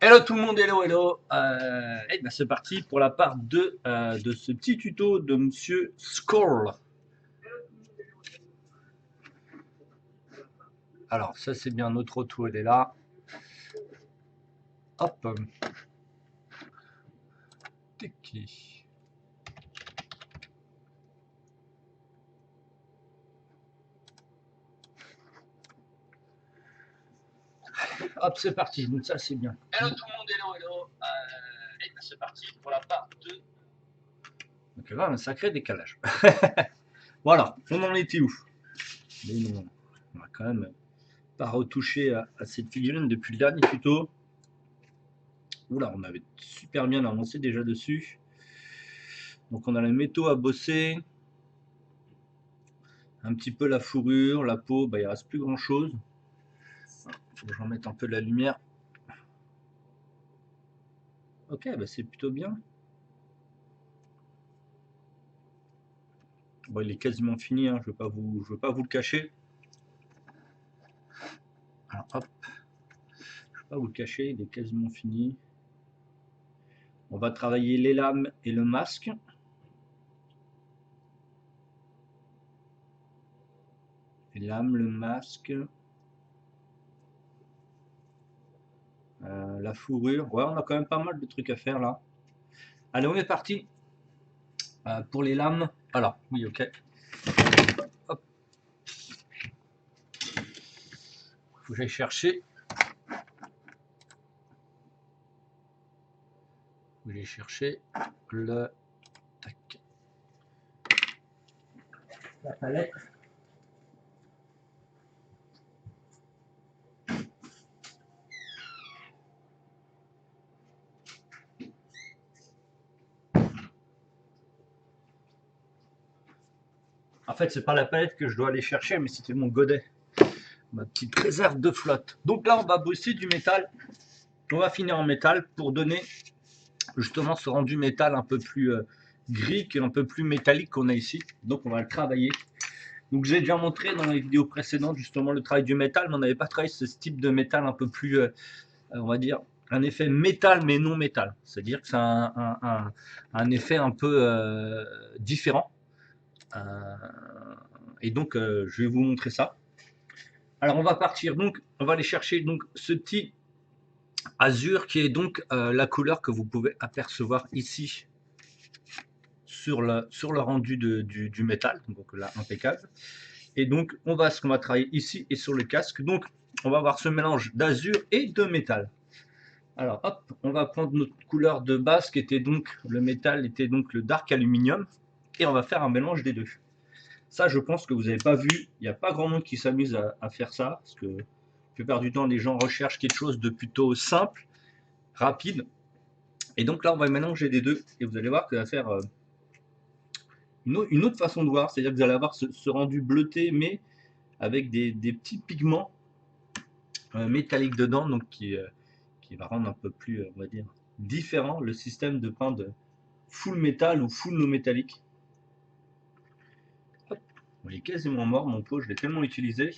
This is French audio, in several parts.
Hello tout le monde, hello hello. Et ben c'est parti pour la part 2 de ce petit tuto de Monsieur Skoll. Alors ça c'est bien, notre auto elle est là. Hop. Tiki. Hop, c'est parti. Donc ça c'est bien. Hello tout le monde, hello hello. Et ben c'est parti pour la part 2. Donc là un sacré décalage. Voilà, on en était où? Mais non, on va quand même pas retoucher à cette figurine depuis le dernier tuto. Oula, on avait super bien avancé déjà dessus. Donc on a les métaux à bosser. Un petit peu la fourrure, la peau, bah, il ne reste plus grand chose. Il faut que j'en mette un peu de la lumière. Ok, bah c'est plutôt bien. Bon, il est quasiment fini, hein, je ne veux pas vous le cacher. Alors hop, je ne vais pas vous le cacher, il est quasiment fini. On va travailler les lames et le masque. Les lames, le masque, la fourrure. Ouais, on a quand même pas mal de trucs à faire là. Allez, on est parti pour les lames. Alors, oui, ok. Hop. Faut que j'aille chercher. Faut que j'aille chercher le... Tac. La palette. En fait, c'est pas la palette que je dois aller chercher, mais c'était mon godet, ma petite réserve de flotte. Donc là, on va bosser du métal. On va finir en métal pour donner justement ce rendu métal un peu plus gris et un peu plus métallique qu'on a ici. Donc on va le travailler. Donc j'ai déjà montré dans les vidéos précédentes justement le travail du métal, mais on n'avait pas travaillé ce type de métal un peu plus, on va dire, un effet métal mais non métal. C'est-à-dire que c'est un effet un peu différent. Euh, et donc je vais vous montrer ça. Alors on va partir, donc on va aller chercher donc ce petit azur qui est donc la couleur que vous pouvez apercevoir ici sur le rendu du métal, donc là impeccable. Et donc ce qu'on va travailler ici et sur le casque, donc on va avoir ce mélange d'azur et de métal. Alors hop, on va prendre notre couleur de base qui était donc le métal, était donc le dark aluminium, et on va faire un mélange des deux. Ça, je pense que vous n'avez pas vu, il n'y a pas grand monde qui s'amuse à faire ça, parce que la plupart du temps, les gens recherchent quelque chose de plutôt simple, rapide. Et donc là, on va mélanger les deux, et vous allez voir que ça va faire une autre façon de voir, c'est-à-dire que vous allez avoir ce rendu bleuté, mais avec des petits pigments métalliques dedans, donc qui va rendre un peu plus, on va dire, différent le système de peint de full métal ou full no métallique. Hop, il est quasiment mort, mon pot, je l'ai tellement utilisé.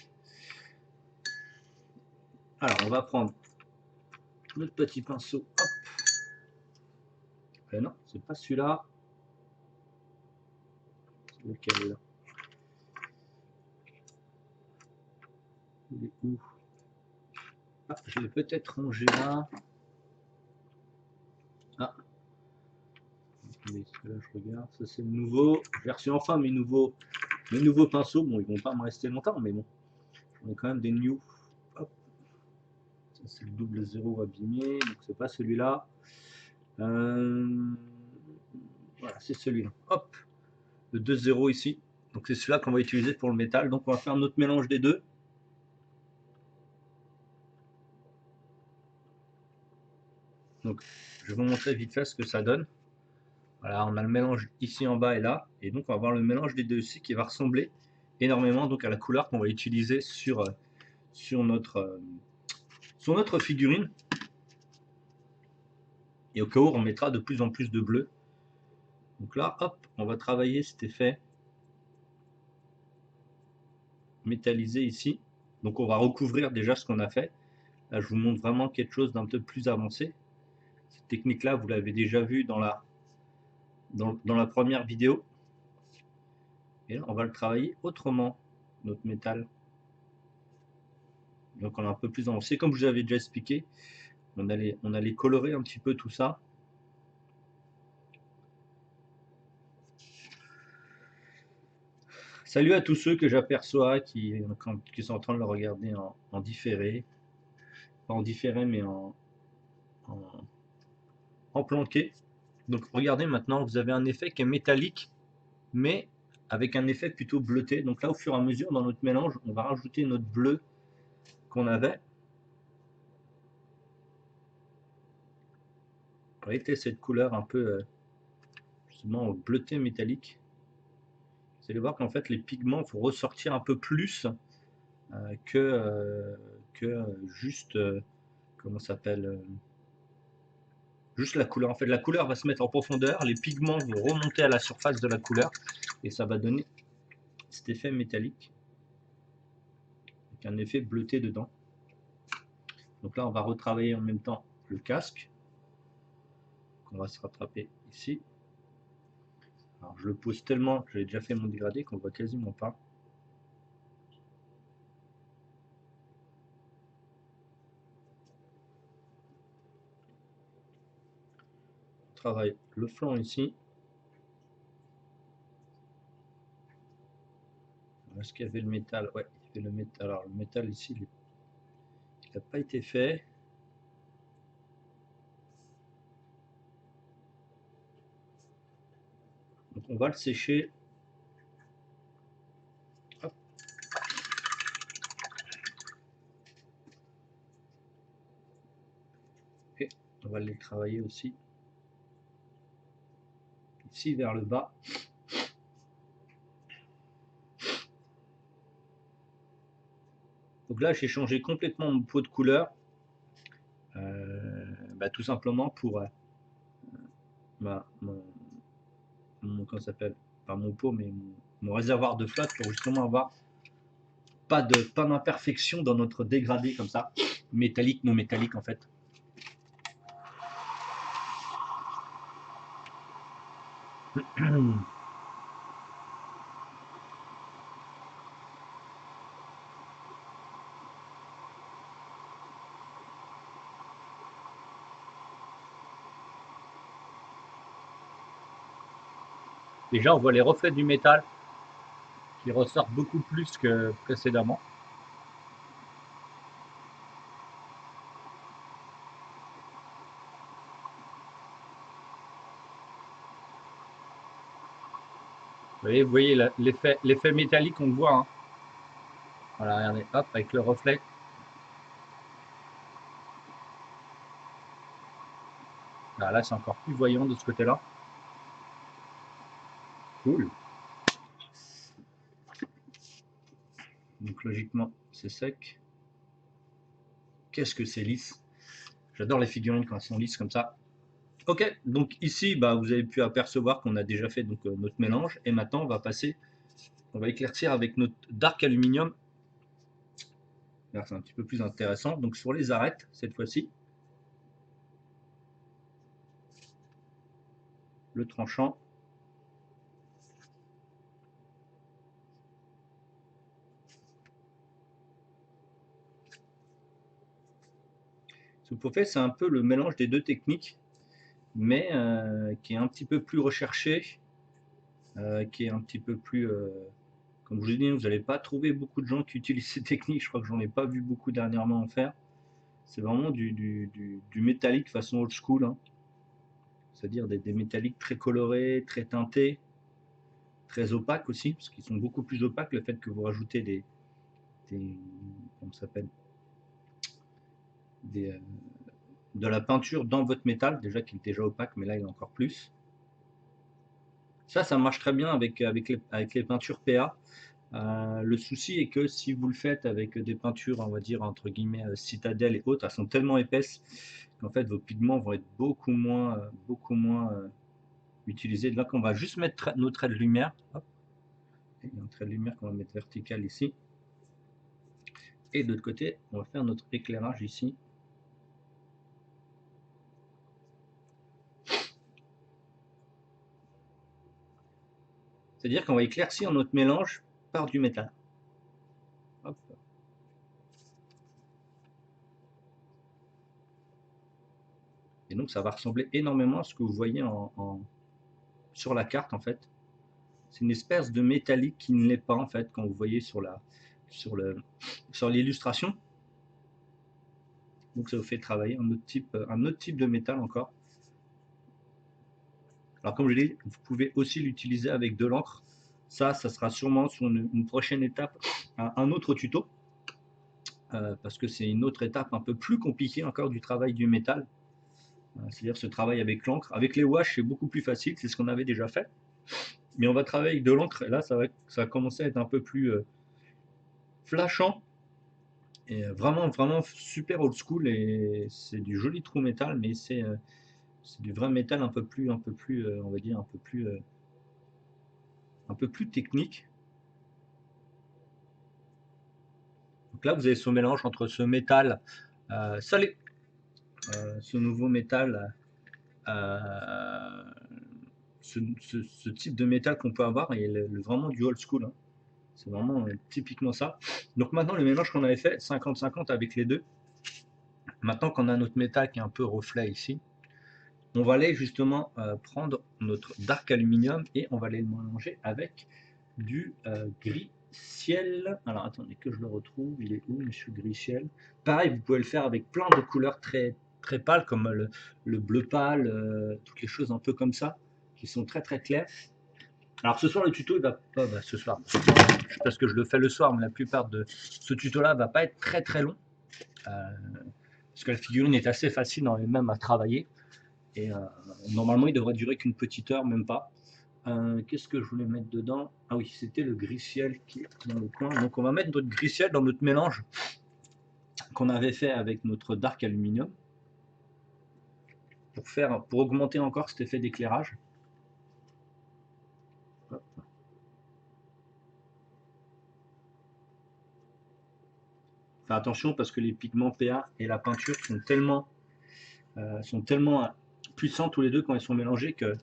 Alors, on va prendre notre petit pinceau. Hop. Non, c'est pas celui-là. C'est lequel là? Il est où? Ah, je vais peut-être ranger là. Ah, là je regarde, ça c'est le nouveau. J'ai reçu enfin mes nouveaux pinceaux. Bon, ils vont pas me rester longtemps, mais bon, on a quand même des new. Hop, ça c'est le double zéro abîmé, donc c'est pas celui-là. Voilà, c'est celui-là. Hop, le 2-0 ici. Donc c'est celui-là qu'on va utiliser pour le métal. Donc on va faire notre mélange des deux. Donc je vais vous montrer vite fait ce que ça donne. Voilà, on a le mélange ici en bas et là. Et donc on va avoir le mélange des deux ici qui va ressembler énormément donc à la couleur qu'on va utiliser sur notre figurine. Et au cas où on mettra de plus en plus de bleu. Donc là, hop, on va travailler cet effet métallisé ici. Donc on va recouvrir déjà ce qu'on a fait. Là, je vous montre vraiment quelque chose d'un peu plus avancé. Cette technique-là, vous l'avez déjà vue dans la première vidéo. Et là, on va le travailler autrement, notre métal. Donc, on est un peu plus avancé. Comme je vous avais déjà expliqué, on allait colorer un petit peu tout ça. Salut à tous ceux que j'aperçois qui sont en train de le regarder en différé. Pas en différé, mais en planqué. Donc regardez maintenant, vous avez un effet qui est métallique, mais avec un effet plutôt bleuté. Donc là, au fur et à mesure, dans notre mélange, on va rajouter notre bleu qu'on avait. Pour éviter cette couleur un peu justement bleuté métallique. Vous allez voir qu'en fait les pigments vont ressortir un peu plus que juste comment ça s'appelle juste la couleur. En fait, la couleur va se mettre en profondeur, les pigments vont remonter à la surface de la couleur et ça va donner cet effet métallique avec un effet bleuté dedans. Donc là, on va retravailler en même temps le casque. On va se rattraper ici. Alors, je le pose tellement, j'avais déjà fait mon dégradé qu'on voit quasiment pas. On travaille le flanc ici. Est-ce qu'il y avait le métal? Ouais, il y avait le métal. Alors, le métal ici, il n'a pas été fait. Donc, on va le sécher. Hop. Et on va les travailler aussi ici vers le bas. Donc là, j'ai changé complètement mon pot de couleur. Tout simplement pour comment ça s'appelle, pas mon pot, mais mon réservoir de flotte pour justement avoir pas d'imperfection dans notre dégradé comme ça, métallique, non métallique en fait. Déjà, on voit les reflets du métal qui ressortent beaucoup plus que précédemment. Vous voyez l'effet métallique, on le voit. Hein. Voilà, regardez, hop, avec le reflet. Là, c'est encore plus voyant de ce côté-là. Cool. Donc logiquement, c'est sec. Qu'est-ce que c'est lisse? J'adore les figurines quand elles sont lisses comme ça. Ok, donc ici, vous avez pu apercevoir qu'on a déjà fait donc, notre mélange. Et maintenant, on va éclaircir avec notre dark aluminium. Là, c'est un petit peu plus intéressant. Donc sur les arêtes, cette fois-ci, le tranchant. Ce qu'on fait, c'est un peu le mélange des deux techniques, mais qui est un petit peu plus recherché, qui est un petit peu plus... comme je vous ai dit, vous n'allez pas trouver beaucoup de gens qui utilisent ces techniques. Je crois que j'en ai pas vu beaucoup dernièrement en faire. C'est vraiment du métallique façon old school. Hein. C'est-à-dire des métalliques très colorés, très teintés, très opaques aussi, parce qu'ils sont beaucoup plus opaques. Le fait que vous rajoutez comment ça s'appelle, de la peinture dans votre métal, déjà qu'il est déjà opaque, mais là il est encore plus. Ça marche très bien avec les peintures PA. Le souci est que si vous le faites avec des peintures, on va dire entre guillemets citadelles et autres, elles sont tellement épaisses qu'en fait vos pigments vont être beaucoup moins utilisés. Donc on va juste mettre nos traits de lumière. Hop. Il y a un trait de lumière qu'on va mettre vertical ici. Et de l'autre côté, on va faire notre éclairage ici. C'est-à-dire qu'on va éclaircir notre mélange par du métal. Hop. Et donc ça va ressembler énormément à ce que vous voyez sur la carte en fait. C'est une espèce de métallique qui ne l'est pas en fait quand vous voyez sur l'illustration. Donc ça vous fait travailler un autre type de métal encore. Alors comme je l'ai dit, vous pouvez aussi l'utiliser avec de l'encre. Ça sera sûrement sur une prochaine étape, un autre tuto. Parce que c'est une autre étape un peu plus compliquée encore du travail du métal. C'est-à-dire ce travail avec l'encre. Avec les washes, c'est beaucoup plus facile, c'est ce qu'on avait déjà fait. Mais on va travailler avec de l'encre, et là, ça va commencer à être un peu plus flashant. Et vraiment, vraiment super old school, et c'est du joli trou métal, mais c'est du vrai métal un peu plus, on va dire, un peu plus technique. Donc là, vous avez ce mélange entre ce métal salé, ce nouveau métal, ce type de métal qu'on peut avoir, et vraiment du old school. Hein. C'est vraiment typiquement ça. Donc maintenant, le mélange qu'on avait fait, 50-50 avec les deux, maintenant qu'on a notre métal qui est un peu reflet ici, on va aller justement prendre notre dark aluminium et on va aller le mélanger avec du gris ciel. Alors attendez que je le retrouve, il est où monsieur gris ciel? Pareil, vous pouvez le faire avec plein de couleurs très, très pâles comme le bleu pâle, toutes les choses un peu comme ça, qui sont très très claires. Alors ce soir le tuto il va pas, ce soir, parce que je le fais le soir, mais la plupart de ce tuto là va pas être très très long, parce que la figurine est assez facile en elle-même à travailler, et normalement il devrait durer qu'une petite heure, même pas. Qu'est-ce que je voulais mettre dedans? Ah oui, c'était le gris ciel qui est dans le coin. Donc on va mettre notre gris ciel dans notre mélange qu'on avait fait avec notre dark aluminium pour augmenter encore cet effet d'éclairage. Fais attention parce que les pigments PA et la peinture sont tellement puissants tous les deux quand ils sont mélangés qu'ils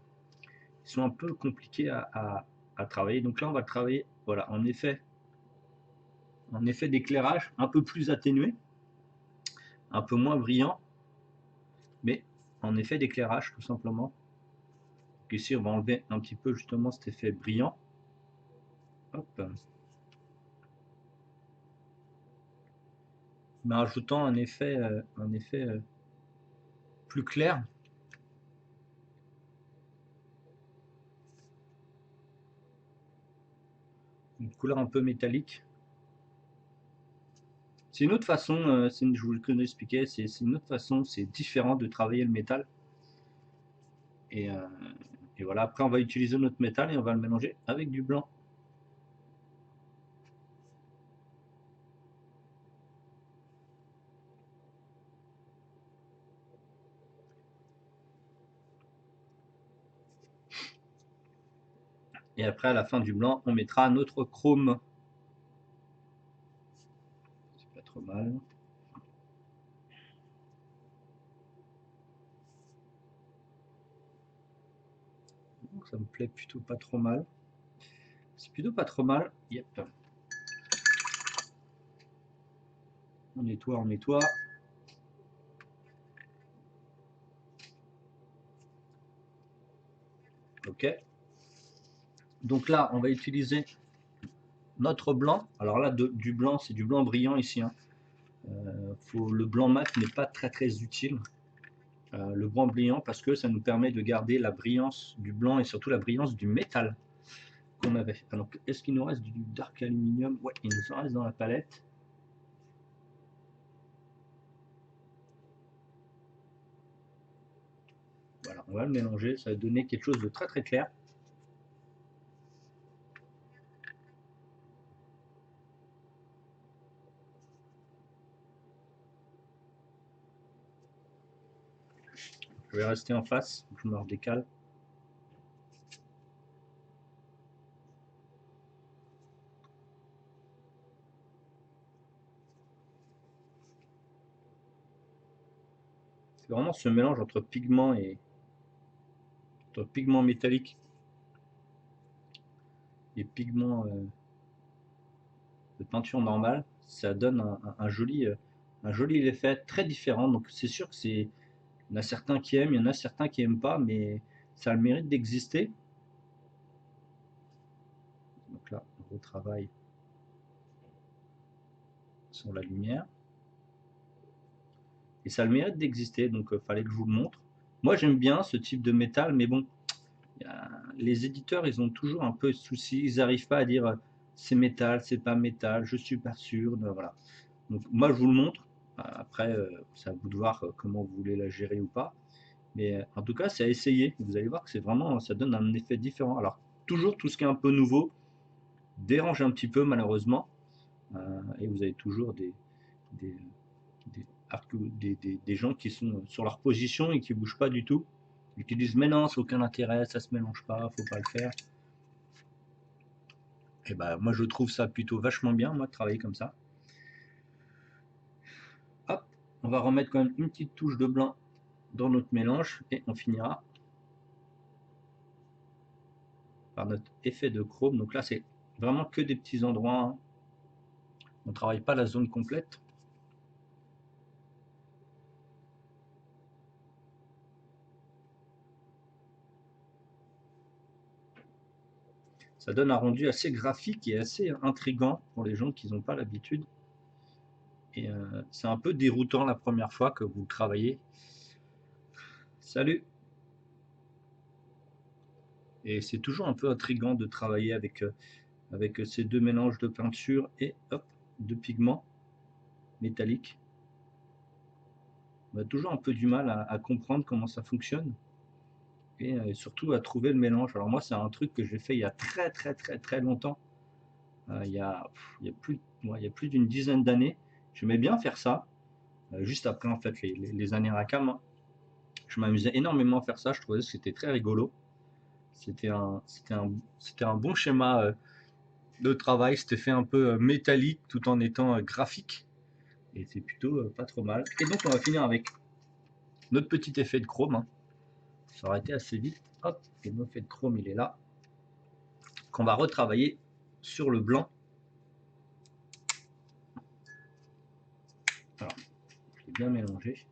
sont un peu compliqués à travailler. Donc là on va travailler, voilà, en effet d'éclairage un peu plus atténué, un peu moins brillant, mais en effet d'éclairage tout simplement. Donc ici on va enlever un petit peu justement cet effet brillant. Hop. Mais en rajoutant un effet plus clair. Une couleur un peu métallique. C'est une autre façon, je vous le expliquer, c'est une autre façon, c'est différent de travailler le métal. Et voilà, après on va utiliser notre métal et on va le mélanger avec du blanc. Et après, à la fin du blanc, on mettra notre chrome. C'est pas trop mal. Donc, ça me plaît plutôt pas trop mal. C'est plutôt pas trop mal. Yep. On nettoie, on nettoie. Ok. Donc là, on va utiliser notre blanc. Alors là, du blanc, c'est du blanc brillant ici. Hein. Le blanc mat n'est pas très très utile. Le blanc brillant parce que ça nous permet de garder la brillance du blanc et surtout la brillance du métal qu'on avait. Alors, est-ce qu'il nous reste du dark aluminium? Ouais, il nous en reste dans la palette. Voilà, on va le mélanger, ça va donner quelque chose de très très clair. Je vais rester en face, je me redécale. C'est vraiment ce mélange entre pigment métallique et pigment de peinture normale. Ça donne un joli effet très différent. Donc c'est sûr que il y en a certains qui aiment, il y en a certains qui aiment pas, mais ça a le mérite d'exister. Donc là, on retravaille sur la lumière. Et ça a le mérite d'exister, donc fallait que je vous le montre. Moi j'aime bien ce type de métal, mais bon, les éditeurs ils ont toujours un peu de soucis, ils n'arrivent pas à dire c'est métal, c'est pas métal, je suis pas sûr, voilà. Donc moi je vous le montre, après c'est à vous de voir comment vous voulez la gérer ou pas. Mais en tout cas c'est à essayer, vous allez voir que c'est vraiment, ça donne un effet différent. Alors toujours tout ce qui est un peu nouveau dérange un petit peu malheureusement, et vous avez toujours des, des, des gens qui sont sur leur position et qui bougent pas du tout et qui disent mais non, c'est aucun intérêt, ça se mélange pas, faut pas le faire. Et ben moi je trouve ça plutôt vachement bien, moi, de travailler comme ça. Hop, on va remettre quand même une petite touche de blanc dans notre mélange et on finira par notre effet de chrome. Donc là c'est vraiment que des petits endroits, hein. On ne travaille pas la zone complète. Ça donne un rendu assez graphique et assez intriguant pour les gens qui n'ont pas l'habitude. Et c'est un peu déroutant la première fois que vous travaillez. Salut! Et c'est toujours un peu intriguant de travailler avec, avec ces deux mélanges de peinture et hop, de pigments métalliques. On a toujours un peu du mal à comprendre comment ça fonctionne et surtout à trouver le mélange. Alors moi, c'est un truc que j'ai fait il y a très longtemps. Il y a plus d'une dizaine d'années. J'aimais bien faire ça. Juste après, en fait, les années Rackham, hein. Je m'amusais énormément à faire ça. Je trouvais que c'était très rigolo. C'était un bon schéma de travail. C'était fait un peu métallique tout en étant graphique. Et c'est plutôt pas trop mal. Et donc, on va finir avec notre petit effet de chrome, hein. Ça aurait été assez vite. Hop, et notre effet de chrome, il est là. Qu'on va retravailler sur le blanc. Alors, je l'ai bien mélangé.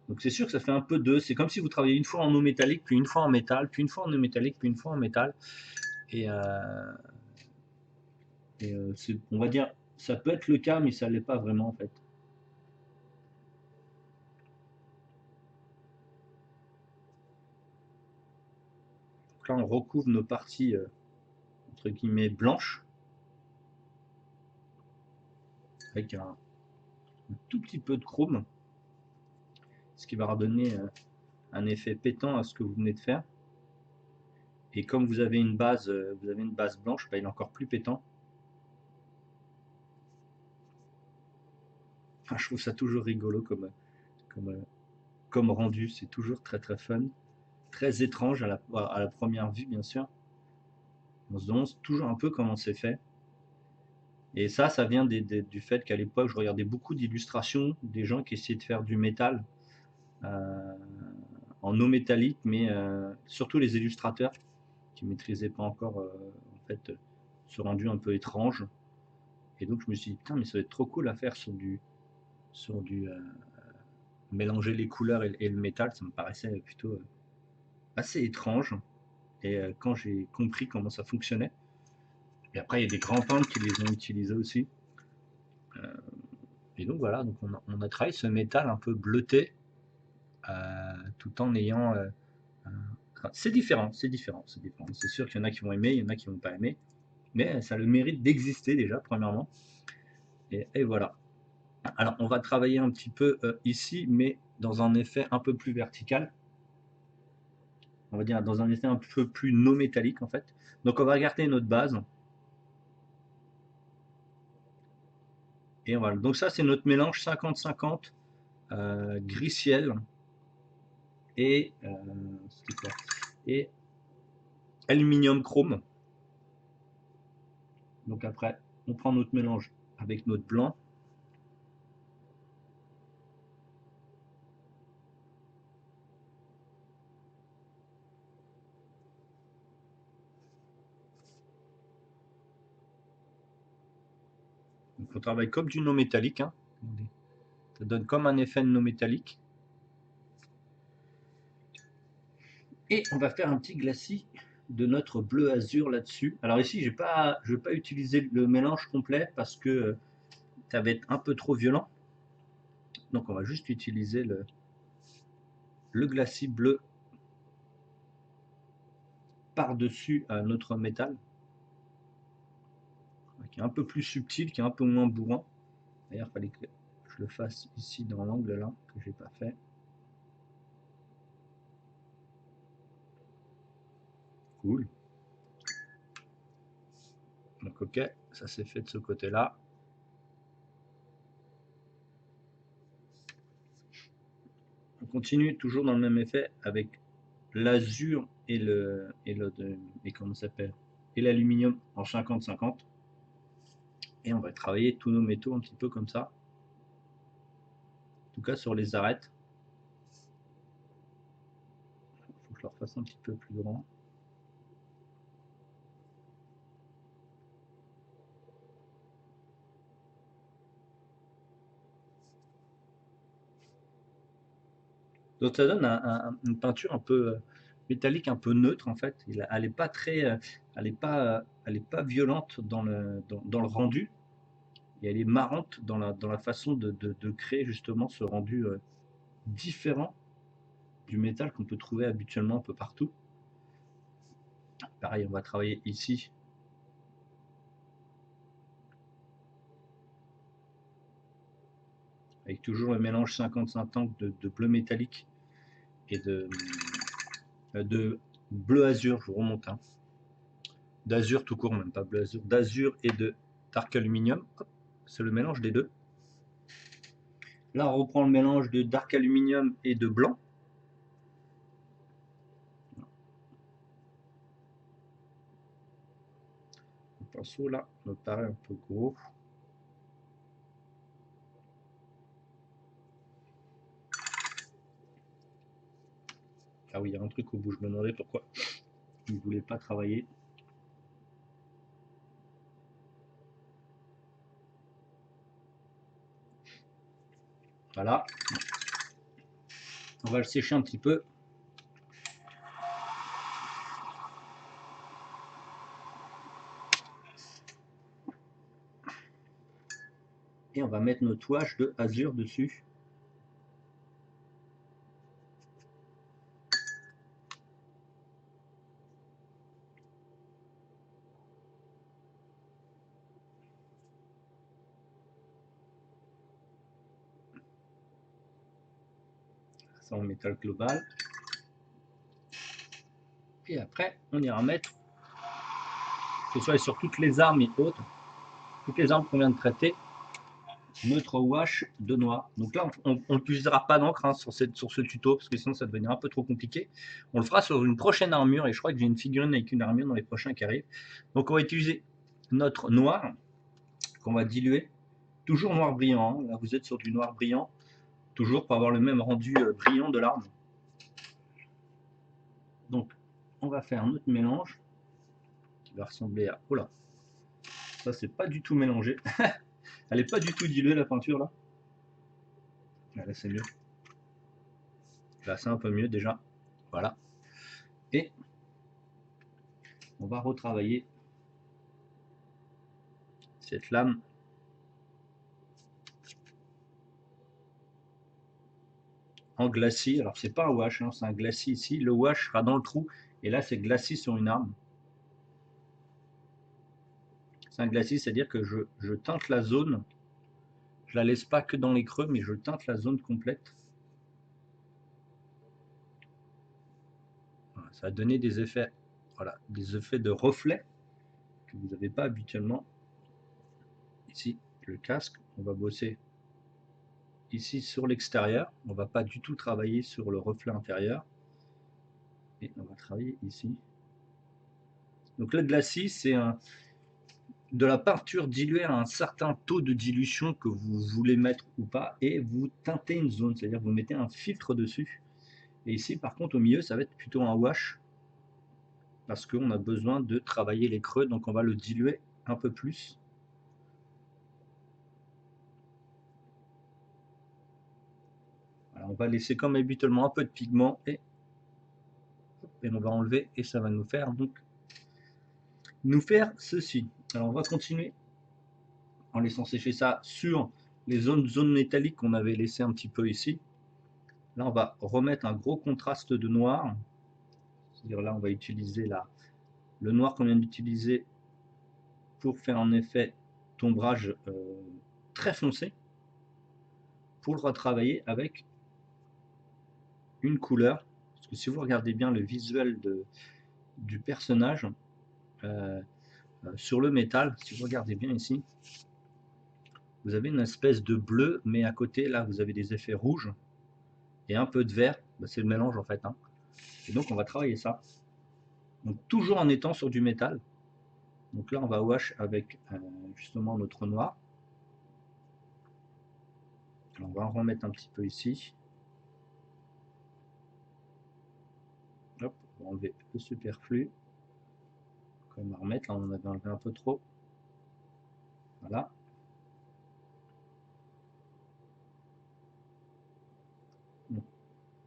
Donc c'est sûr que ça fait un peu de... C'est comme si vous travailliez une fois en eau métallique, puis une fois en métal, puis une fois en eau métallique, puis une fois en métal. Et, on va dire, ça peut être le cas, mais ça ne l'est pas vraiment en fait. Donc là, on recouvre nos parties, entre guillemets, blanches, avec un tout petit peu de chrome, ce qui va redonner un effet pétant à ce que vous venez de faire. Et comme vous avez une base blanche, bah, il est encore plus pétant. Enfin, je trouve ça toujours rigolo comme rendu, c'est toujours très fun, très étrange à la première vue bien sûr. On se demande toujours un peu comment c'est fait. Et ça vient du fait qu'à l'époque, je regardais beaucoup d'illustrations, des gens qui essayaient de faire du métal en eau métallique, mais surtout les illustrateurs qui ne maîtrisaient pas encore en fait, ce rendu un peu étrange. Et donc je me suis dit, putain, mais ça va être trop cool à faire sur du mélanger les couleurs et le métal, ça me paraissait plutôt assez étrange. Et quand j'ai compris comment ça fonctionnait, et après il y a des grands peintres qui les ont utilisés aussi. Et donc voilà, donc on a travaillé ce métal un peu bleuté, tout en ayant... c'est différent, c'est différent, c'est différent. C'est sûr qu'il y en a qui vont aimer, il y en a qui vont pas aimer, mais ça a le mérite d'exister déjà, premièrement. Et voilà. Alors on va travailler un petit peu ici, mais dans un effet un peu plus vertical. On va dire dans un effet un peu plus non métallique en fait. Donc on va regarder notre base. Et voilà. Donc ça c'est notre mélange 50-50 gris ciel et, et aluminium chrome. Donc après, on prend notre mélange avec notre blanc. On travaille comme du non métallique, hein. Ça donne comme un effet de non métallique. Et on va faire un petit glacis de notre bleu azur là-dessus. Alors ici, je ne vais pas utiliser le mélange complet parce que ça va être un peu trop violent. Donc on va juste utiliser le glacis bleu par-dessus notre métal, qui est un peu plus subtil, qui est un peu moins bourrant. D'ailleurs, il fallait que je le fasse ici dans l'angle là, que je n'ai pas fait. Cool. Donc ok, ça s'est fait de ce côté-là. On continue toujours dans le même effet avec l'azur et comment ça s'appelle, et l'aluminium en 50-50. Et on va travailler tous nos métaux un petit peu comme ça. En tout cas sur les arêtes. Il faut que je leur fasse un petit peu plus grand. Donc ça donne une peinture un peu métallique, un peu neutre en fait. Elle n'est pas très, elle est pas violente dans le rendu. Et elle est marrante dans la façon de créer justement ce rendu différent du métal qu'on peut trouver habituellement un peu partout. Pareil, on va travailler ici. Avec toujours le mélange 50-50 de bleu métallique et de bleu azur, je vous remonte, hein. D'azur tout court, même pas bleu azur, d'azur et de dark aluminium. C'est le mélange des deux. Là, on reprend le mélange de dark aluminium et de blanc. Le pinceau là me paraît un peu gros. Ah oui, il y a un truc au bout, je me demandais pourquoi il ne voulait pas travailler. Voilà. On va le sécher un petit peu. Et on va mettre notre ouache de azur dessus. Ça en métal global. Et après, on ira mettre, que ce soit sur toutes les armes et autres, toutes les armes qu'on vient de traiter, notre wash de noix. Donc là, on n'utilisera pas d'encre sur ce tuto, parce que sinon ça devenir un peu trop compliqué. On le fera sur une prochaine armure, et je crois que j'ai une figurine avec une armure dans les prochains qui arrivent. Donc on va utiliser notre noir, qu'on va diluer, toujours noir brillant. Là, vous êtes sur du noir brillant, toujours pour avoir le même rendu brillant de l'arme. Donc, on va faire notre mélange qui va ressembler à... Oh là, ça c'est pas du tout mélangé. Elle n'est pas du tout diluée la peinture là. Là c'est mieux. Là c'est un peu mieux déjà. Voilà. Et on va retravailler cette lame en glacis. Alors c'est pas un wash, hein, c'est un glacis ici. Le wash sera dans le trou et là c'est glacis sur une arme. C'est un glacis, c'est-à-dire que je teinte la zone. Je la laisse pas que dans les creux, mais je teinte la zone complète. Voilà, ça va donner des effets, voilà, des effets de reflet que vous n'avez pas habituellement. Ici, le casque, on va bosser ici sur l'extérieur. On va pas du tout travailler sur le reflet intérieur. Et on va travailler ici. Donc le glacis, c'est de la peinture diluée à un certain taux de dilution que vous voulez mettre ou pas, et vous teintez une zone, c'est-à-dire vous mettez un filtre dessus. Et ici, par contre, au milieu, ça va être plutôt un wash, parce qu'on a besoin de travailler les creux, donc on va le diluer un peu plus. va laisser comme habituellement un peu de pigment et on va enlever et ça va nous faire ceci. Alors on va continuer en laissant sécher ça sur les zones métalliques qu'on avait laissé un petit peu ici. Là on va remettre un gros contraste de noir, c'est-à-dire là on va utiliser le noir qu'on vient d'utiliser pour faire un effet d'ombrage très foncé, pour le retravailler avec une couleur, parce que si vous regardez bien le visuel du personnage sur le métal, si vous regardez bien ici, vous avez une espèce de bleu, mais à côté là vous avez des effets rouges et un peu de vert, c'est le mélange en fait, hein. Et donc on va travailler ça, donc toujours en étant sur du métal. Donc là on va wash avec justement notre noir. Alors, on va en remettre un petit peu ici. Hop, on va enlever le superflu. On va remettre, là on en avait enlevé un peu trop. Voilà. Bon.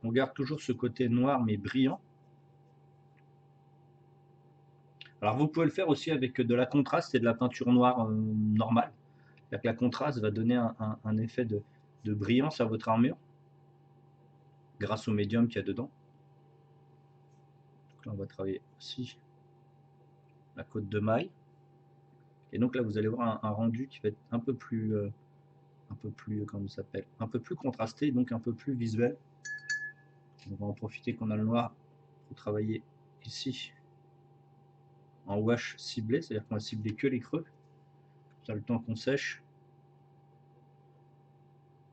On garde toujours ce côté noir mais brillant. Alors vous pouvez le faire aussi avec de la contraste et de la peinture noire normale. C'est-à-dire que la contraste va donner un effet de brillance à votre armure grâce au médium qu'il y a dedans. Donc là on va travailler aussi la côte de maille. Et donc là vous allez voir un rendu qui va être un peu plus comment ça s'appelle, un peu plus contrasté, donc un peu plus visuel. On va en profiter qu'on a le noir pour travailler ici en wash ciblé, c'est-à-dire qu'on va cibler que les creux. Ça, le temps qu'on sèche,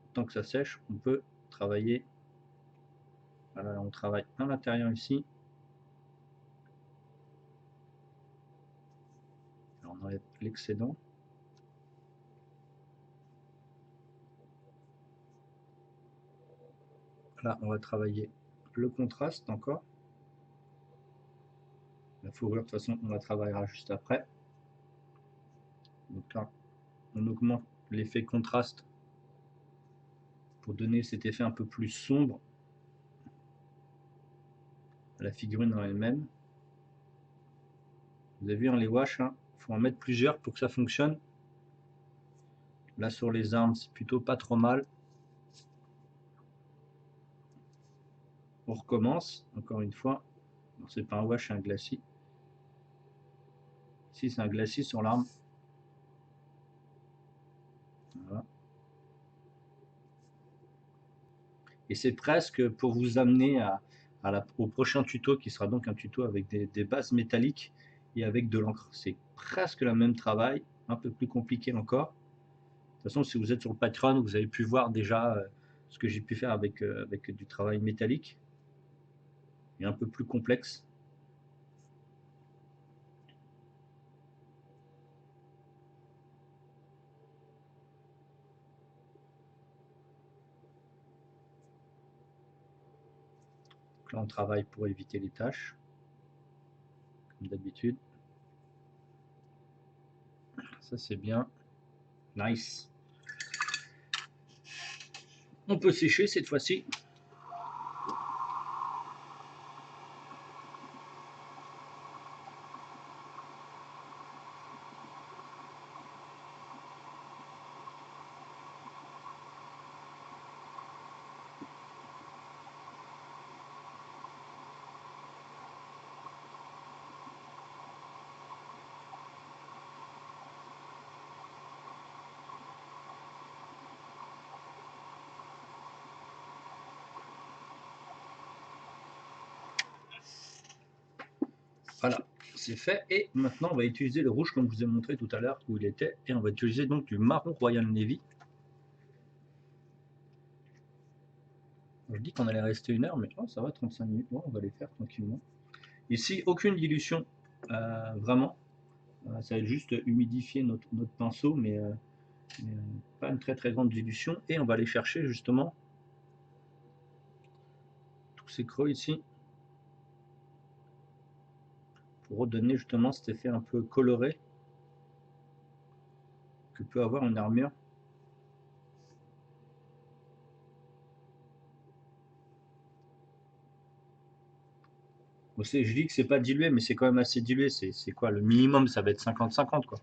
le temps que ça sèche, on peut travailler. Voilà, on travaille à l'intérieur ici. Alors, on enlève l'excédent. Là, on va travailler le contraste encore. La fourrure, de toute façon, on la travaillera juste après. Donc là, on augmente l'effet contraste pour donner cet effet un peu plus sombre à la figurine en elle-même. Vous avez vu, on les wash, hein, il faut en mettre plusieurs pour que ça fonctionne. Là, sur les armes, c'est plutôt pas trop mal. On recommence, encore une fois. C'est pas un wash, c'est un glacis. Ici, c'est un glacis sur l'arme. Voilà. Et c'est presque pour vous amener au prochain tuto, qui sera donc un tuto avec des bases métalliques et avec de l'encre. C'est presque le même travail, un peu plus compliqué encore. De toute façon, si vous êtes sur le Patreon, vous avez pu voir déjà ce que j'ai pu faire avec du travail métallique et un peu plus complexe. Donc là, on travaille pour éviter les tâches, comme d'habitude. Ça, c'est bien. Nice. On peut sécher cette fois-ci. Voilà, c'est fait. Et maintenant, on va utiliser le rouge comme je vous ai montré tout à l'heure où il était. Et on va utiliser donc du marron Royal Navy. Je dis qu'on allait rester 1 heure, mais oh, ça va, 35 minutes. Bon, on va les faire tranquillement. Ici, aucune dilution, vraiment. Ça va juste humidifier notre pinceau, mais pas une très grande dilution. Et on va aller chercher justement tous ces creux ici pour redonner justement cet effet un peu coloré que peut avoir une armure. Bon, je dis que c'est pas dilué, mais c'est quand même assez dilué. C'est quoi? Le minimum, ça va être 50-50, quoi.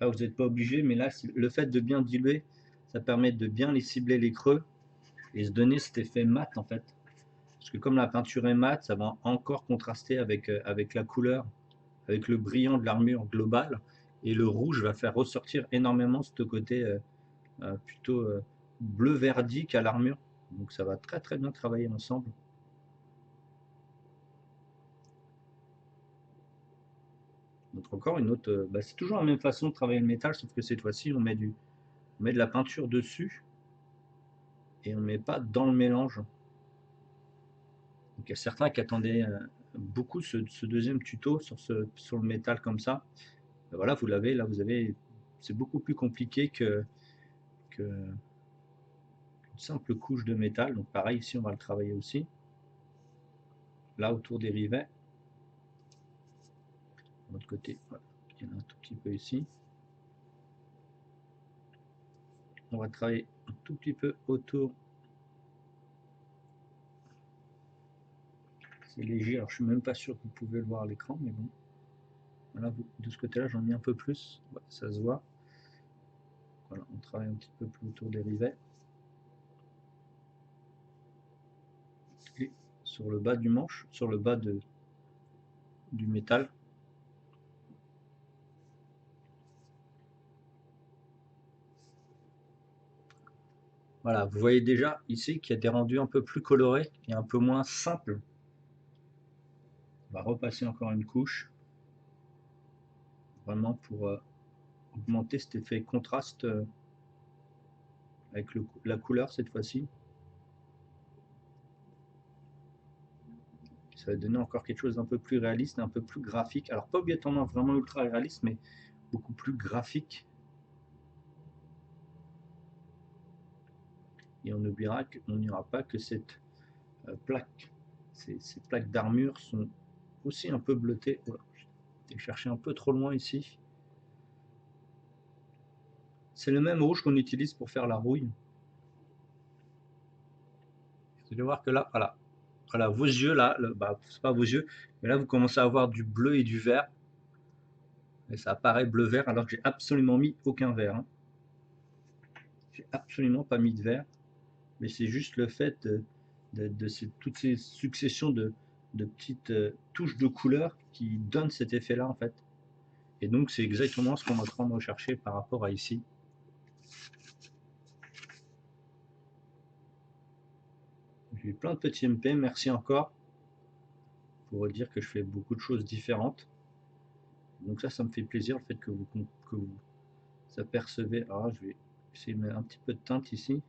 Là, vous n'êtes pas obligé, mais là, le fait de bien diluer, ça permet de bien les cibler les creux et se donner cet effet mat, en fait. Parce que comme la peinture est mate, ça va encore contraster avec la couleur, avec le brillant de l'armure globale. Et le rouge va faire ressortir énormément ce côté plutôt bleu verdique à l'armure. Donc ça va très très bien travailler ensemble. Donc encore une autre, c'est toujours la même façon de travailler le métal, sauf que cette fois-ci on met de la peinture dessus et on ne met pas dans le mélange. Donc il y a certains qui attendaient beaucoup ce deuxième tuto sur le métal comme ça. Ben voilà, vous l'avez, là vous avez, c'est beaucoup plus compliqué qu'une simple couche de métal. Donc pareil, ici on va le travailler aussi. Là autour des rivets. De l'autre côté, voilà, il y en a un tout petit peu ici. On va travailler un tout petit peu autour. C'est léger, alors je suis même pas sûr que vous pouvez le voir à l'écran, mais bon. Voilà, de ce côté-là, j'en ai un peu plus. Ouais, ça se voit. Voilà, on travaille un petit peu plus autour des rivets. Et sur le bas du manche, sur le bas du métal. Voilà, vous voyez déjà ici qu'il y a des rendus un peu plus colorés et un peu moins simples. On va repasser encore une couche, vraiment pour augmenter cet effet contraste avec la couleur cette fois-ci. Ça va donner encore quelque chose d'un peu plus réaliste, un peu plus graphique. Alors pas obligatoirement vraiment ultra réaliste, mais beaucoup plus graphique. Et on n'oubliera qu'on n'y aura pas que cette plaque. Ces plaques d'armure sont aussi un peu bleutées. Voilà. J'ai cherché un peu trop loin ici. C'est le même rouge qu'on utilise pour faire la rouille. Vous allez voir que là, voilà. Voilà, vos yeux là, c'est pas vos yeux, mais là vous commencez à avoir du bleu et du vert. Et ça apparaît bleu-vert alors que j'ai absolument mis aucun vert. Hein. J'ai absolument pas mis de vert. Mais c'est juste le fait toutes ces successions de petites touches de couleur qui donnent cet effet-là en fait. Et donc c'est exactement ce qu'on est en train de rechercher par rapport à ici. J'ai plein de petits MP, merci encore pour vous dire que je fais beaucoup de choses différentes. Donc ça me fait plaisir le fait que vous apercevez. Alors je vais essayer de mettre un petit peu de teinte ici.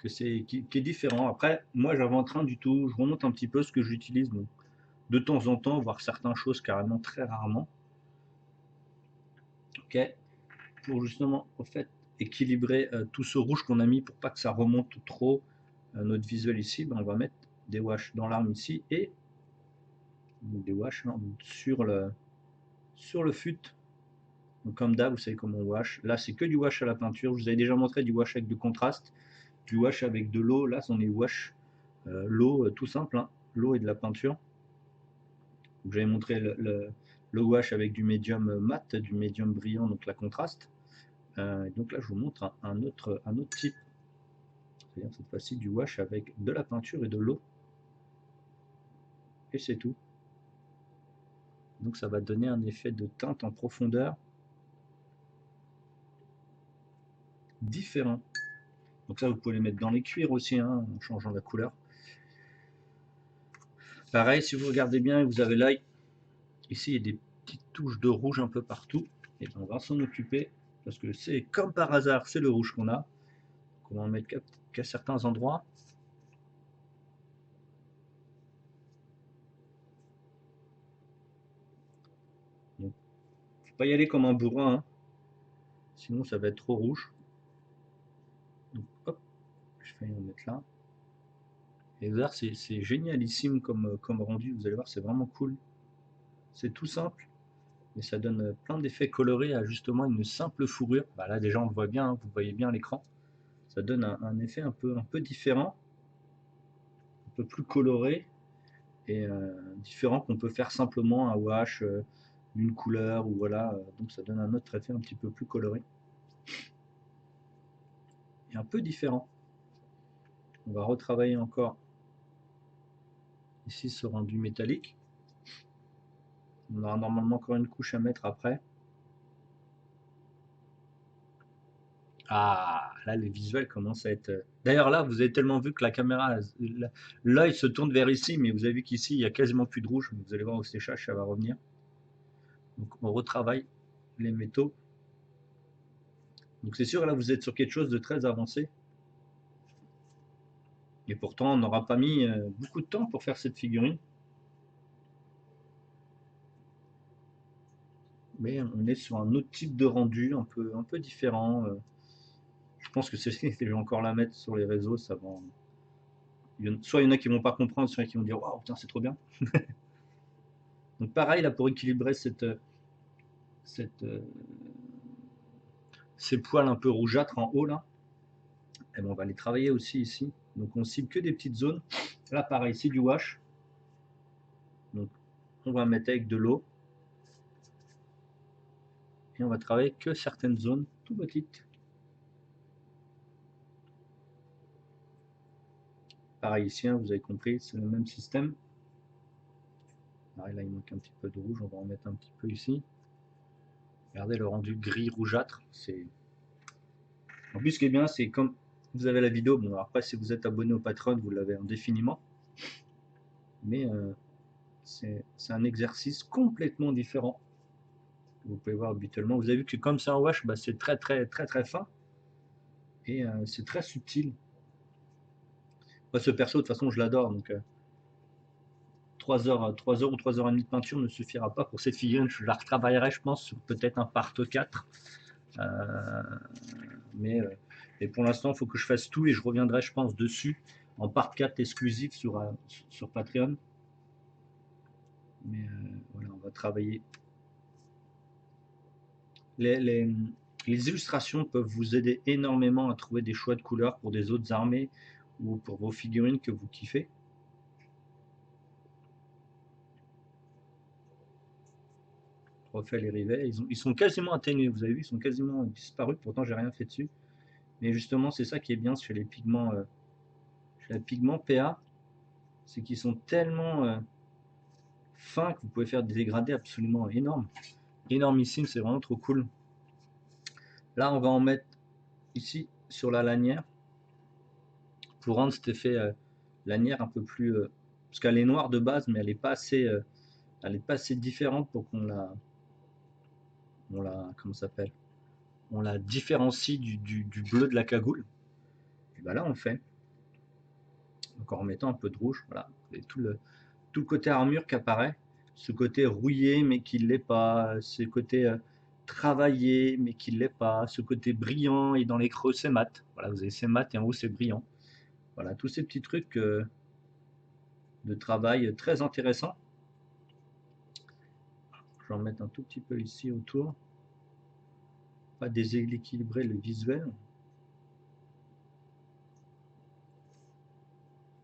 Qui est différent. Après, moi j'avais en train du tout, je remonte un petit peu ce que j'utilise de temps en temps, voire certaines choses carrément très rarement. Ok, pour justement au fait équilibrer tout ce rouge qu'on a mis pour pas que ça remonte trop notre visuel ici, on va mettre des washes dans l'arme ici et des washes sur le fut. Donc comme d'hab, vous savez comment on wash. Là c'est que du wash à la peinture. Je vous avais déjà montré du wash avec du contraste, du wash avec de l'eau. Là on est wash l'eau tout simple, hein, l'eau et de la peinture. J'avais montré le wash avec du médium mat, du médium brillant, donc la contraste. Donc là, je vous montre un autre type, c'est-à-dire cette fois-ci du wash avec de la peinture et de l'eau. Et c'est tout. Donc ça va donner un effet de teinte en profondeur différent. Donc ça, vous pouvez les mettre dans les cuirs aussi, hein, en changeant la couleur. Pareil, si vous regardez bien et vous avez l'œil, ici il y a des petites touches de rouge un peu partout. Et on va s'en occuper parce que c'est comme par hasard, c'est le rouge qu'on a. On va en mettre qu'à certains endroits. Donc, faut pas y aller comme un bourrin, hein. Sinon ça va être trop rouge. Donc hop, je vais en mettre là. Et vous allez voir, c'est génialissime comme rendu, vous allez voir, c'est vraiment cool. C'est tout simple, mais ça donne plein d'effets colorés à justement une simple fourrure. Bah là déjà on le voit bien, hein, vous voyez bien l'écran. Ça donne un effet un peu différent, un peu plus coloré et différent qu'on peut faire simplement un wash d'une couleur ou voilà. Donc ça donne un autre effet un petit peu plus coloré et un peu différent. On va retravailler encore ici ce rendu métallique. On aura normalement encore une couche à mettre après. Ah, là, les visuels commencent à être... D'ailleurs, là, vous avez tellement vu que la caméra, l'œil se tourne vers ici, mais vous avez vu qu'ici, il n'y a quasiment plus de rouge. Vous allez voir au séchage, ça va revenir. Donc, on retravaille les métaux. Donc, c'est sûr, là, vous êtes sur quelque chose de très avancé. Et pourtant, on n'aura pas mis beaucoup de temps pour faire cette figurine. Mais on est sur un autre type de rendu, un peu différent. Je pense que je vais encore la mettre sur les réseaux, ça va... Soit il y en a qui vont pas comprendre, soit il y en a qui vont dire waouh, putain, c'est trop bien. Donc pareil là pour équilibrer ces poils un peu rougeâtres en haut là, et bon, on va les travailler aussi ici. Donc on cible que des petites zones. Là pareil, c'est du wash. Donc on va mettre avec de l'eau et on va travailler que certaines zones tout petites. Pareil ici, hein, vous avez compris, c'est le même système. Pareil, là il manque un petit peu de rouge, on va en mettre un petit peu ici. Regardez le rendu gris rougeâtre, c'est... En plus, ce qui est bien, c'est comme vous avez la vidéo, bon, après, si vous êtes abonné au Patreon, vous l'avez indéfiniment. Mais c'est un exercice complètement différent. Vous pouvez voir habituellement. Vous avez vu que comme c'est un wash, bah, c'est très fin. Et c'est très subtil. Moi, ce perso, de toute façon, je l'adore. Donc, 3 heures ou 3h30 de peinture ne suffira pas pour cette figurine. Je la retravaillerai, je pense, sur peut-être un part 4. Mais pour l'instant, il faut que je fasse tout et je reviendrai, je pense, dessus en part 4 exclusif sur Patreon. Mais voilà, on va travailler. Les illustrations peuvent vous aider énormément à trouver des choix de couleurs pour des autres armées ou pour vos figurines que vous kiffez. Je refais les rivets, ils sont quasiment atténués, vous avez vu, ils sont quasiment disparus, pourtant j'ai rien fait dessus. Mais justement, c'est ça qui est bien chez les pigments PA, c'est qu'ils sont tellement fins que vous pouvez faire des dégradés absolument énormes. Énormissime, c'est vraiment trop cool. Là, on va en mettre ici sur la lanière pour rendre cet effet lanière un peu plus... parce qu'elle est noire de base, mais elle n'est pas assez différente pour qu'on la... comment ça s'appelle? On la différencie du bleu de la cagoule. Et ben là, on le fait. Donc en remettant un peu de rouge, voilà. Et tout le côté armure qui apparaît. Ce côté rouillé, mais qui ne l'est pas. Ce côté travaillé, mais qui ne l'est pas. Ce côté brillant, et dans les creux, c'est mat. Voilà, vous avez c'est mat et en haut, c'est brillant. Voilà, tous ces petits trucs de travail très intéressants. Je vais en mettre un tout petit peu ici autour. Pas déséquilibrer le visuel.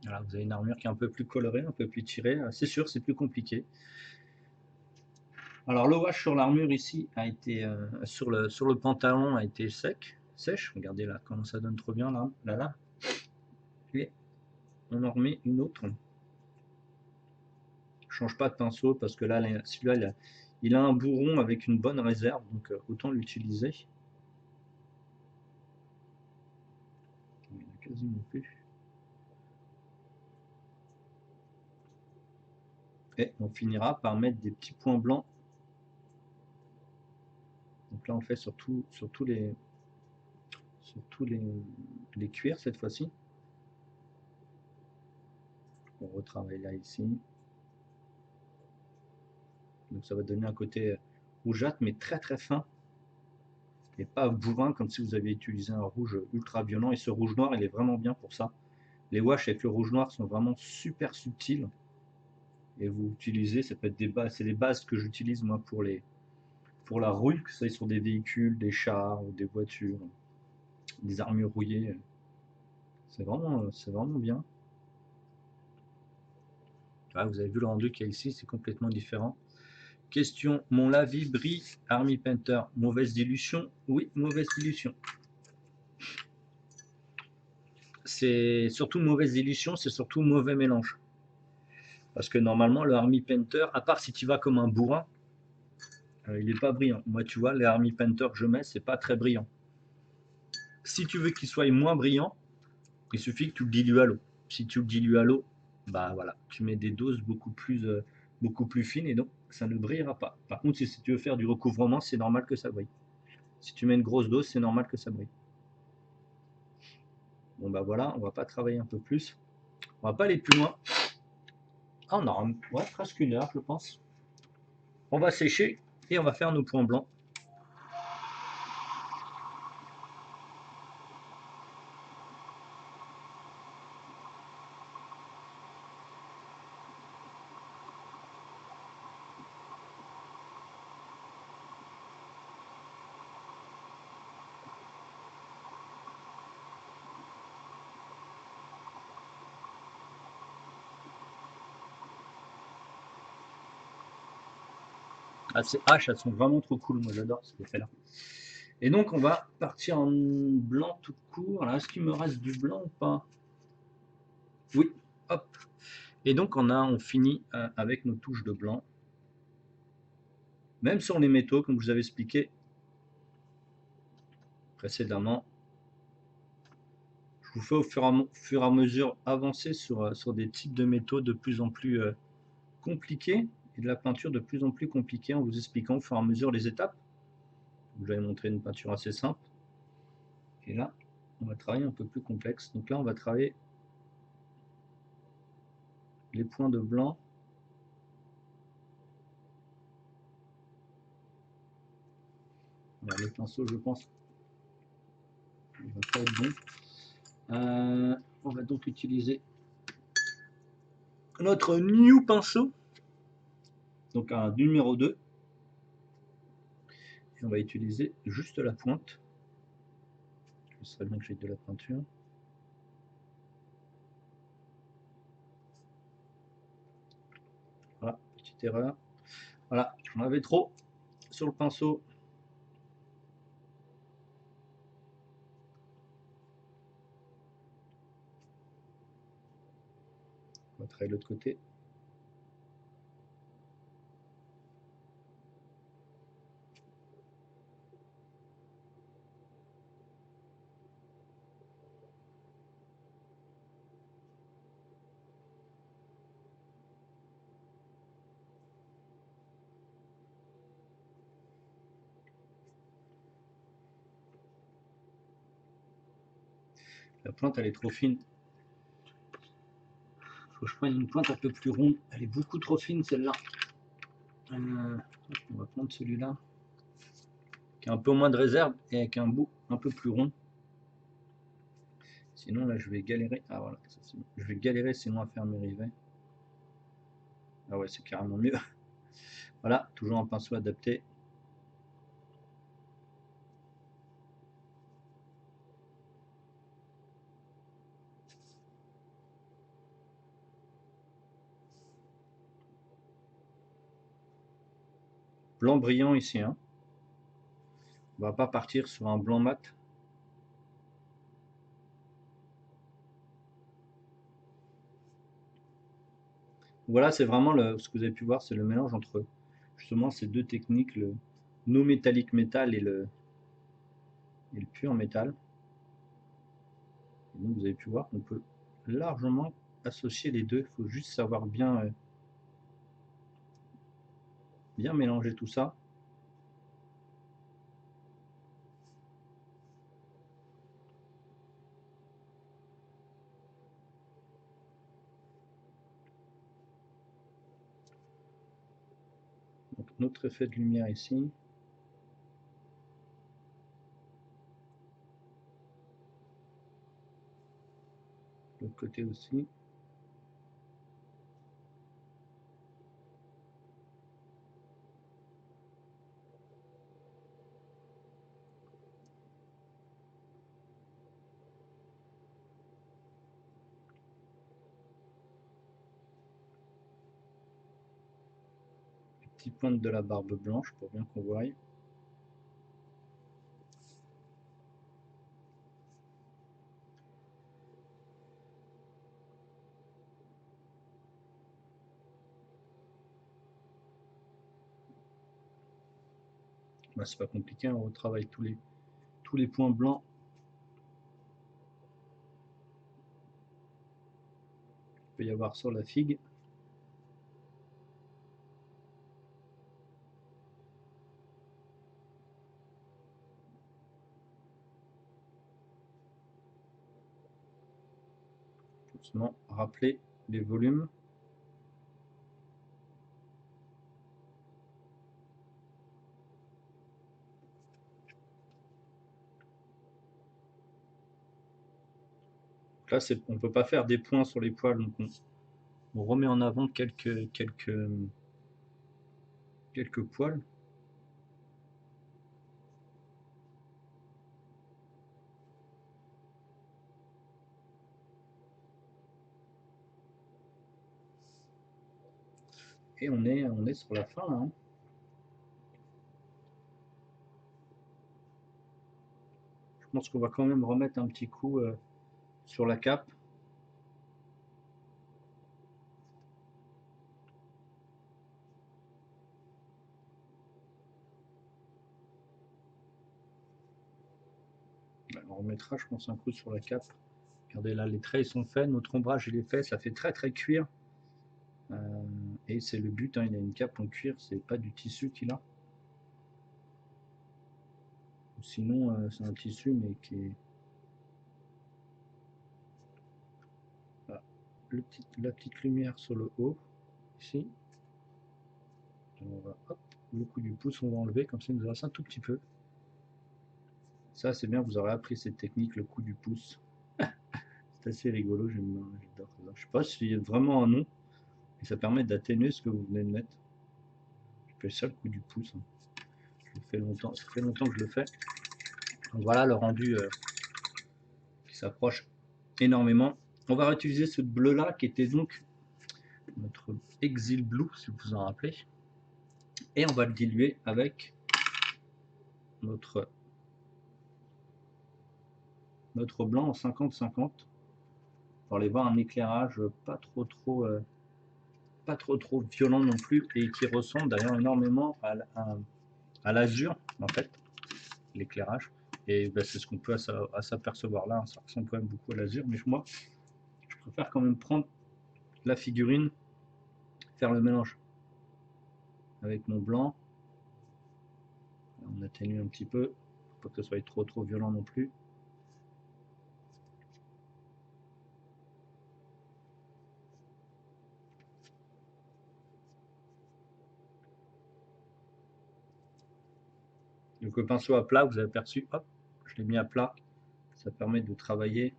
Voilà, vous avez une armure qui est un peu plus colorée, un peu plus tirée. C'est sûr, c'est plus compliqué. Alors le wash sur l'armure ici a été sur le pantalon a été sèche. Regardez là comment ça donne trop bien là. Et on en remet une autre. Je change pas de pinceau parce que là celui-là il a un bourron avec une bonne réserve, donc autant l'utiliser. Il n'y en a quasiment plus. Et on finira par mettre des petits points blancs. Donc là on fait sur tous les cuirs cette fois-ci. On retravaille là ici. Donc ça va donner un côté rougeâtre mais très fin. Et pas bourrin comme si vous aviez utilisé un rouge ultra violent. Et ce rouge noir il est vraiment bien pour ça. Les washes avec le rouge noir sont vraiment super subtils. Et vous utilisez, ça peut être des bases, c'est les bases que j'utilise moi pour la rouille, que ce soit sur des véhicules, des chars, des voitures, des armures rouillées. C'est vraiment bien. Ah, vous avez vu le rendu qu'il y a ici, c'est complètement différent. Question, mon lavis brille, Army Painter, mauvaise dilution? Oui, mauvaise dilution. C'est surtout mauvaise dilution, c'est surtout mauvais mélange. Parce que normalement, le Army Painter, à part si tu vas comme un bourrin, il n'est pas brillant. Moi, tu vois, les Army Painter que je mets, c'est pas très brillant. Si tu veux qu'il soit moins brillant, il suffit que tu le dilues à l'eau. Si tu le dilues à l'eau, bah voilà, tu mets des doses beaucoup plus fines et donc ça ne brillera pas. Par contre, si tu veux faire du recouvrement, c'est normal que ça brille. Si tu mets une grosse dose, c'est normal que ça brille. Bon bah voilà, on va pas travailler un peu plus. On va pas aller plus loin. Ah, on aura presque 1 heure, je pense. On va sécher et on va faire nos points blancs. Ah, ces haches, elles sont vraiment trop cool. Moi, j'adore cet effet-là. Et donc, on va partir en blanc tout court. Alors, est-ce qu'il me reste du blanc ou pas? Oui, hop. Et donc, on finit avec nos touches de blanc. Même sur les métaux, comme je vous avais expliqué précédemment. Je vous fais au fur et à mesure avancer sur des types de métaux de plus en plus compliqués et de la peinture de plus en plus compliquée en vous expliquant au fur et à mesure les étapes. Je vous avais montré une peinture assez simple. Et là, on va travailler un peu plus complexe. Donc là, on va travailler les points de blanc. Alors, les pinceaux, je pense, ne vont pas être bons. On va donc utiliser notre new pinceau, donc un numéro 2. Et on va utiliser juste la pointe. Ce serait bien que j'ai de la peinture. Voilà, petite erreur. Voilà, j'en avais trop sur le pinceau. On va travailler l'autre côté. La pointe, elle est trop fine. Faut que je prenne une pointe un peu plus ronde. Elle est beaucoup trop fine, celle-là. On va prendre celui-là, qui a un peu moins de réserve et avec un bout un peu plus rond. Sinon, là, je vais galérer. Ah voilà, je vais galérer sinon à faire mes rivets. Ah ouais, c'est carrément mieux. Voilà, toujours un pinceau adapté. Blanc brillant ici. Hein. On va pas partir sur un blanc mat. Voilà, c'est vraiment ce que vous avez pu voir, c'est le mélange entre justement ces deux techniques, le no métallique métal et le pur métal. Et donc vous avez pu voir qu'on peut largement associer les deux. Il faut juste savoir bien mélanger tout ça. Donc notre effet de lumière ici. De l'autre côté aussi. petites pointes de la barbe blanche pour bien qu'on voie. Bah, c'est pas compliqué, on retravaille tous les points blancs. Il peut y avoir sur la figue. Doucement, rappeler les volumes. Là, on ne peut pas faire des points sur les poils, donc on remet en avant quelques poils. Et on est sur la fin là. Hein. Je pense qu'on va quand même remettre un petit coup sur la cape. On remettra, je pense, un coup sur la cape. Regardez là, les traits ils sont faits, notre ombrage il est fait, ça fait très cuir. Et c'est le but, hein, il a une cape en cuir, c'est pas du tissu qu'il a. Sinon, c'est un tissu, mais qui est... Voilà. La petite lumière sur le haut, ici. On va, hop, le coup du pouce, on va enlever, comme ça il nous reste un tout petit peu. Ça, c'est bien, vous aurez appris cette technique, le coup du pouce. C'est assez rigolo, j'adore ça. Je sais pas s'il y a vraiment un nom, mais ça permet d'atténuer ce que vous venez de mettre. Je fais ça le coup du pouce. Hein. Ça fait longtemps que je le fais. Donc voilà le rendu qui s'approche énormément. On va réutiliser ce bleu là qui était donc notre Exil Blue, si vous vous en rappelez. Et on va le diluer avec notre blanc en 50-50 pour aller voir un éclairage pas trop violent non plus et qui ressemble d'ailleurs énormément à l'azur en fait, l'éclairage. Et ben, c'est ce qu'on peut s'apercevoir là, hein. Ça ressemble quand même beaucoup à l'azur, mais moi je préfère quand même prendre la figurine, faire le mélange avec mon blanc. On atténue un petit peu, pas que ce soit trop violent non plus. Donc le pinceau à plat, vous avez aperçu, hop, je l'ai mis à plat, ça permet de travailler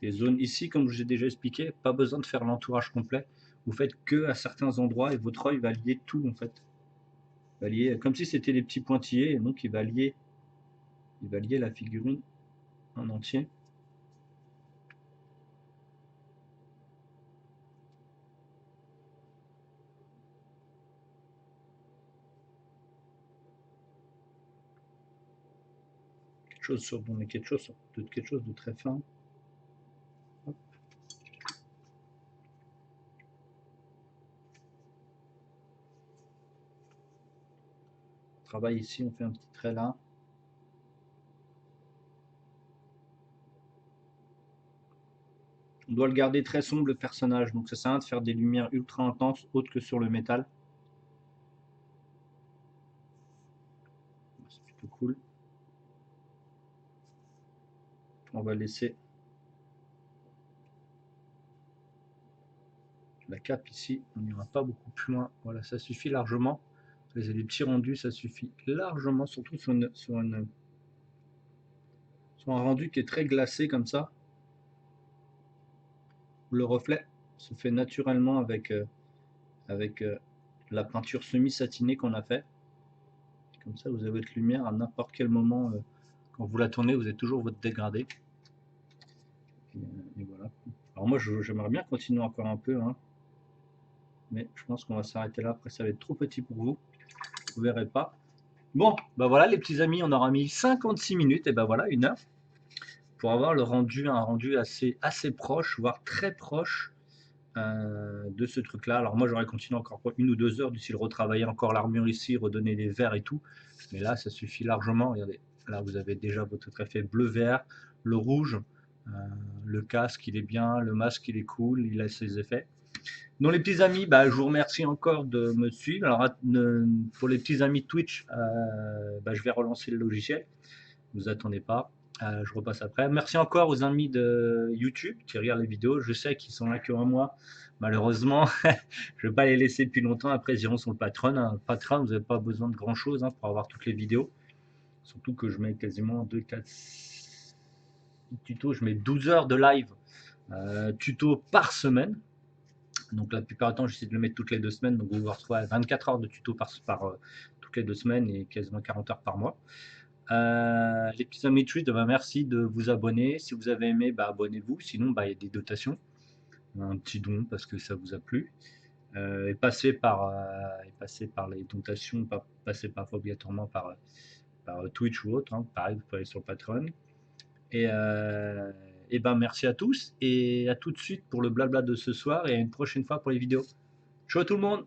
les zones ici, comme je l'ai déjà expliqué, pas besoin de faire l'entourage complet, vous faites que à certains endroits et votre œil va lier tout en fait. Il va lier, comme si c'était des petits pointillés, et donc il va lier la figurine en entier. Quelque chose de très fin. Hop. On travaille ici, on fait un petit trait là. On doit le garder très sombre le personnage, donc ça sert à rien de faire des lumières ultra intenses autres que sur le métal. C'est plutôt cool. On va laisser la cape ici, on n'ira pas beaucoup plus loin. Voilà, ça suffit largement. Les des petits rendus, ça suffit largement, surtout sur un rendu qui est très glacé comme ça. Le reflet se fait naturellement avec la peinture semi-satinée qu'on a fait. Comme ça, vous avez votre lumière à n'importe quel moment. Quand vous la tournez, vous avez toujours votre dégradé. Et voilà. Alors moi, j'aimerais bien continuer encore un peu. Hein. mais je pense qu'on va s'arrêter là. Après, ça va être trop petit pour vous. Vous verrez pas. Bon, bah voilà les petits amis, on aura mis 56 minutes, et ben voilà, 1 heure, pour avoir le rendu, un rendu assez proche, voire très proche de ce truc-là. Alors moi, j'aurais continué encore pour 1 ou 2 heures, du style retravailler encore l'armure ici, redonner les verres et tout. Mais là, ça suffit largement. Regardez, là, vous avez déjà votre effet bleu-vert, le rouge, euh, le casque, il est bien, le masque, il est cool, il a ses effets. Donc les petits amis, bah, je vous remercie encore de me suivre. Alors pour les petits amis Twitch, bah, je vais relancer le logiciel. Ne vous attendez pas. Je repasse après. Merci encore aux amis de YouTube qui regardent les vidéos. Je sais qu'ils sont là que un mois. Malheureusement, je ne vais pas les laisser depuis longtemps. Après, ils iront sur le Patreon. Hein. Patreon, vous n'avez pas besoin de grand chose, hein, pour avoir toutes les vidéos. Surtout que je mets quasiment 2, 4 tutos. Je mets 12 heures de live tuto par semaine. Donc la plupart du temps, j'essaie de le mettre toutes les 2 semaines. Donc vous vous retrouvez 24 heures de tuto toutes les 2 semaines et quasiment 40 heures par mois. Les petits amis Twitch, bah, merci de vous abonner. Si vous avez aimé, bah, abonnez-vous. Sinon, bah, il y a des dotations. Un petit don parce que ça vous a plu. Et passez par les dotations, pas passer pas obligatoirement par Twitch ou autre. Hein. Pareil, vous pouvez aller sur Patreon. Et ben merci à tous et à tout de suite pour le blabla de ce soir et à une prochaine fois pour les vidéos. Ciao tout le monde!